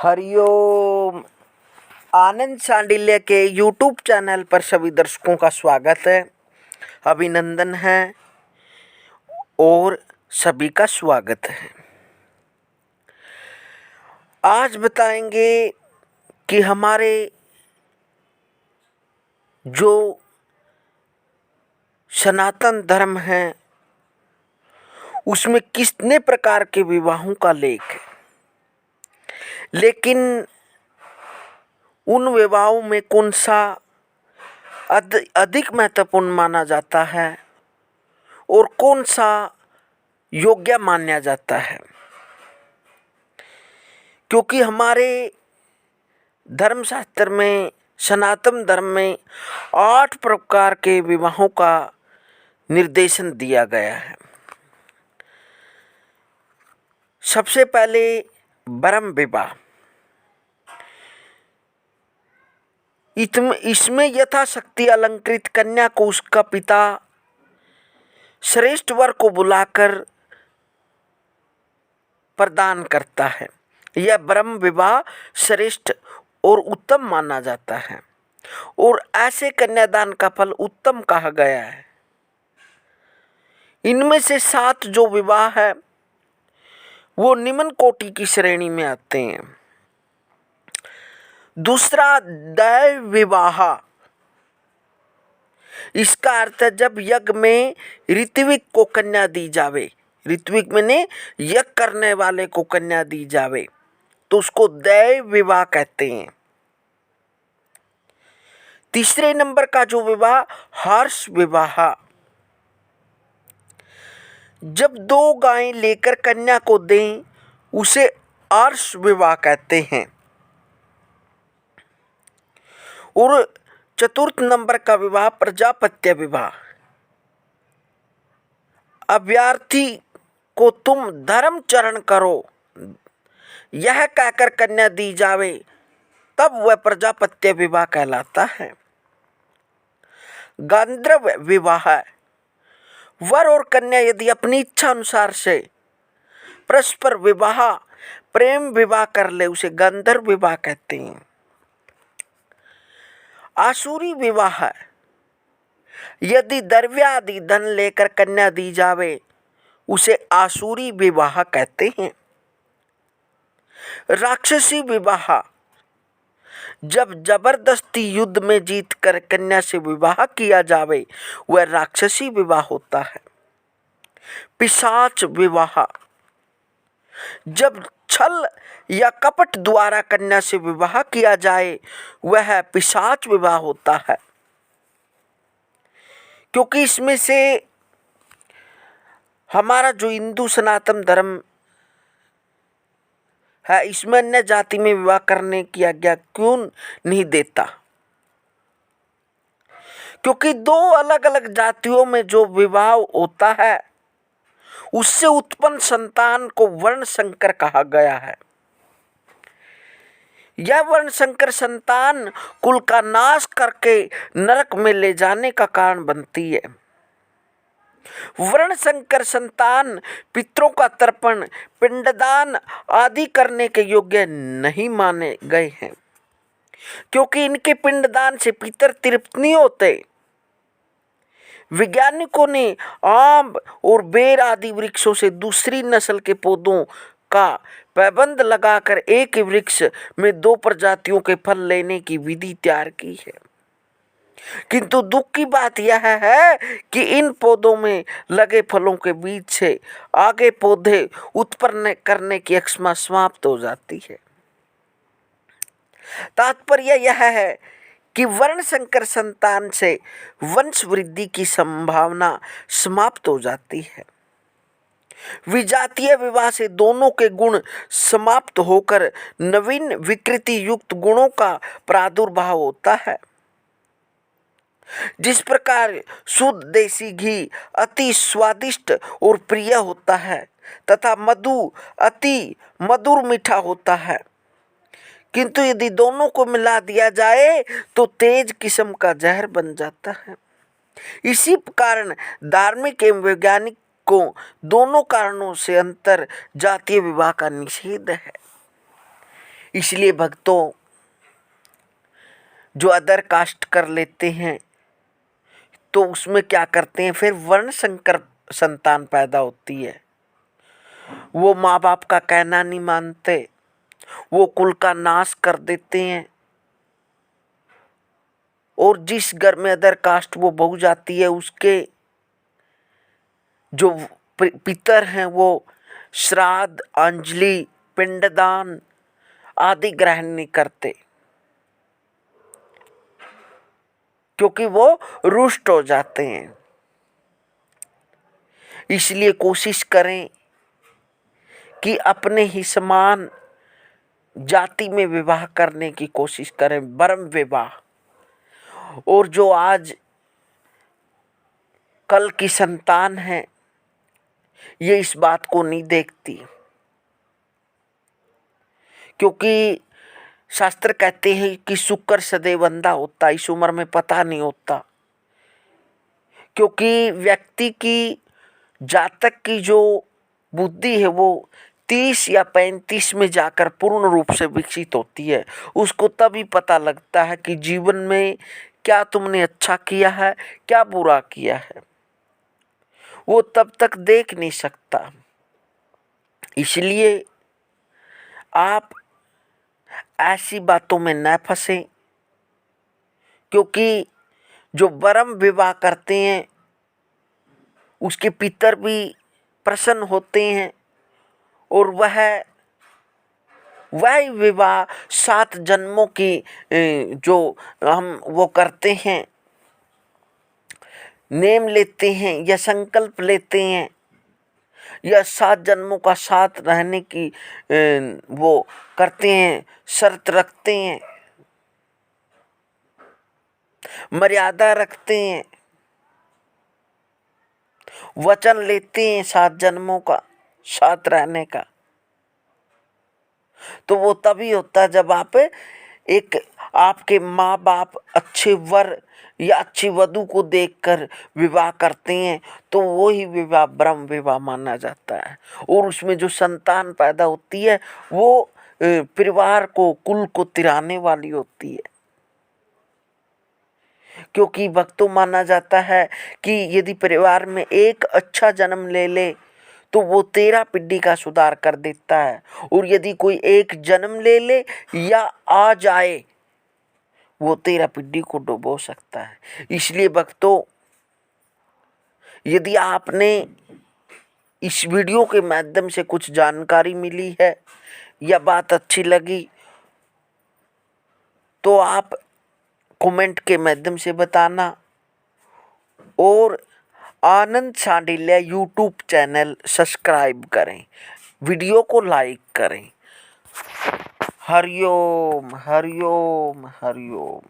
हरिओम। आनंद सांडिल्य के YouTube channel पर सभी दर्शकों का स्वागत है, अभिनंदन है और सभी का स्वागत है। आज बताएंगे कि हमारे जो सनातन धर्म है उसमें कितने प्रकार के विवाहों का लेख है, लेकिन उन विवाहों में कौन सा अधिक महत्वपूर्ण माना जाता है और कौन सा योग्य माना जाता है। क्योंकि हमारे धर्मशास्त्र में, सनातन धर्म में 8 प्रकार के विवाहों का निर्देशन दिया गया है। सबसे पहले ब्रह्म विवाह। इसमें यथाशक्ति अलंकृत कन्या को उसका पिता श्रेष्ठ वर को बुलाकर प्रदान करता है। यह ब्रह्म विवाह श्रेष्ठ और उत्तम माना जाता है और ऐसे कन्यादान का फल उत्तम कहा गया है। इनमें से 7 जो विवाह है वो निम्न कोटि की श्रेणी में आते हैं। दूसरा दैव विवाह। इसका अर्थ है जब यज्ञ में ऋत्विक को कन्या दी जावे, ऋत्विक मैंने यज्ञ करने वाले को कन्या दी जावे तो उसको दैव विवाह कहते हैं। तीसरे नंबर का जो विवाह हर्ष विवाह। जब 2 गायें लेकर कन्या को दें उसे हर्ष विवाह कहते हैं। और चतुर्थ नंबर का विवाह प्रजापत्य विवाह। अभ्यर्थी को तुम धर्म चरण करो यह कहकर कन्या दी जावे तब वह प्रजापत्य विवाह कहलाता है। गांधर्व विवाह। वर और कन्या यदि अपनी इच्छा अनुसार से परस्पर विवाह प्रेम विवाह कर ले उसे गांधर्व विवाह कहते हैं। आसुरी विवाह। यदि द्रव्य आदि धन लेकर कन्या दी जावे उसे आसुरी विवाह कहते हैं। राक्षसी विवाह। जब जबरदस्ती युद्ध में जीतकर कन्या से विवाह किया जावे वह राक्षसी विवाह होता है। पिशाच विवाह। जब छल या कपट द्वारा कन्या से विवाह किया जाए वह पिशाच विवाह होता है। क्योंकि इसमें से हमारा जो हिंदू सनातन धर्म है इसमें अन्य जाति में विवाह करने की आज्ञा क्यों नहीं देता। क्योंकि 2 अलग अलग जातियों में जो विवाह होता है उससे उत्पन्न संतान को वर्ण संकर कहा गया है। यह वर्ण संकर संतान कुल का नाश करके नरक में ले जाने का कारण बनती है। वर्ण संकर संतान पितरों का तर्पण, पिंडदान आदि करने के योग्य नहीं माने गए हैं, क्योंकि इनके पिंडदान से पितर तृप्त नहीं होते। वैज्ञानिकों ने आम और बेर आदि वृक्षों से दूसरी नस्ल के पौधों का पैबंद लगाकर एक ही वृक्ष में 2 प्रजातियों के फल लेने की विधि तैयार की है। किंतु दुख की बात यह है कि इन पौधों में लगे फलों के बीच से आगे पौधे उत्पन्न करने की क्षमता समाप्त हो जाती है। तात्पर्य यह है कि वर्ण संकर संतान से वंश वृद्धि की संभावना समाप्त हो जाती है। विजातीय विवाह से दोनों के गुण समाप्त होकर नवीन विकृति युक्त गुणों का प्रादुर्भाव होता है। जिस प्रकार शुद्ध देसी घी अति स्वादिष्ट और प्रिय होता है तथा मधु अति मधुर मीठा होता है, किंतु यदि दोनों को मिला दिया जाए तो तेज किस्म का जहर बन जाता है। इसी कारण धार्मिक एवं वैज्ञानिक को दोनों कारणों से अंतर जातीय विवाह का निषेध है। इसलिए भक्तों, जो अदर कास्ट कर लेते हैं तो उसमें क्या करते हैं, फिर वर्ण संकर संतान पैदा होती है। वो माँ बाप का कहना नहीं मानते, वो कुल का नाश कर देते हैं। और जिस घर में अदर कास्ट वो बहू जाती है, उसके जो पितर हैं वो श्राद्ध, अंजलि, पिंडदान आदि ग्रहण नहीं करते, क्योंकि वो रुष्ट हो जाते हैं। इसलिए कोशिश करें कि अपने ही समान जाति में विवाह करने की कोशिश करें, ब्रह्म विवाह। और जो आज कल की संतान है, ये इस बात को नहीं देखती, क्योंकि शास्त्र कहते हैं कि शुक्र सदैव अंधा होता, इस उम्र में पता नहीं होता। क्योंकि व्यक्ति की जातक की जो बुद्धि है वो 30 या 35 में जाकर पूर्ण रूप से विकसित होती है। उसको तभी पता लगता है कि जीवन में क्या तुमने अच्छा किया है, क्या बुरा किया है। वो तब तक देख नहीं सकता। इसलिए आप ऐसी बातों में न फंसें, क्योंकि जो ब्रह्म विवाह करते हैं उसके पितर भी प्रसन्न होते हैं, और वह विवाह 7 जन्मों की जो हम वो करते हैं, नेम लेते हैं या संकल्प लेते हैं, या 7 जन्मों का साथ रहने की वो करते हैं, शर्त रखते हैं, मर्यादा रखते हैं, वचन लेते हैं 7 जन्मों का साथ रहने का। तो वो तभी होता है जब आपके माँ बाप अच्छे वर या अच्छी वधू को देखकर विवाह करते हैं, तो वो ही विवाह ब्रह्म विवाह माना जाता है। और उसमें जो संतान पैदा होती है वो परिवार को, कुल को तिराने वाली होती है। क्योंकि भक्तों माना जाता है कि यदि परिवार में एक अच्छा जन्म ले ले तो वो 13 पीढ़ी का सुधार कर देता है, और यदि कोई एक जन्म ले ले या आ जाए वो 13 पीढ़ी को डुबो सकता है। इसलिए भक्तों, यदि आपने इस वीडियो के माध्यम से कुछ जानकारी मिली है या बात अच्छी लगी तो आप कमेंट के माध्यम से बताना, और आनंद सांडिल्य यूट्यूब चैनल सब्सक्राइब करें, वीडियो को लाइक करें। हरिओम हरिओम हरिओम।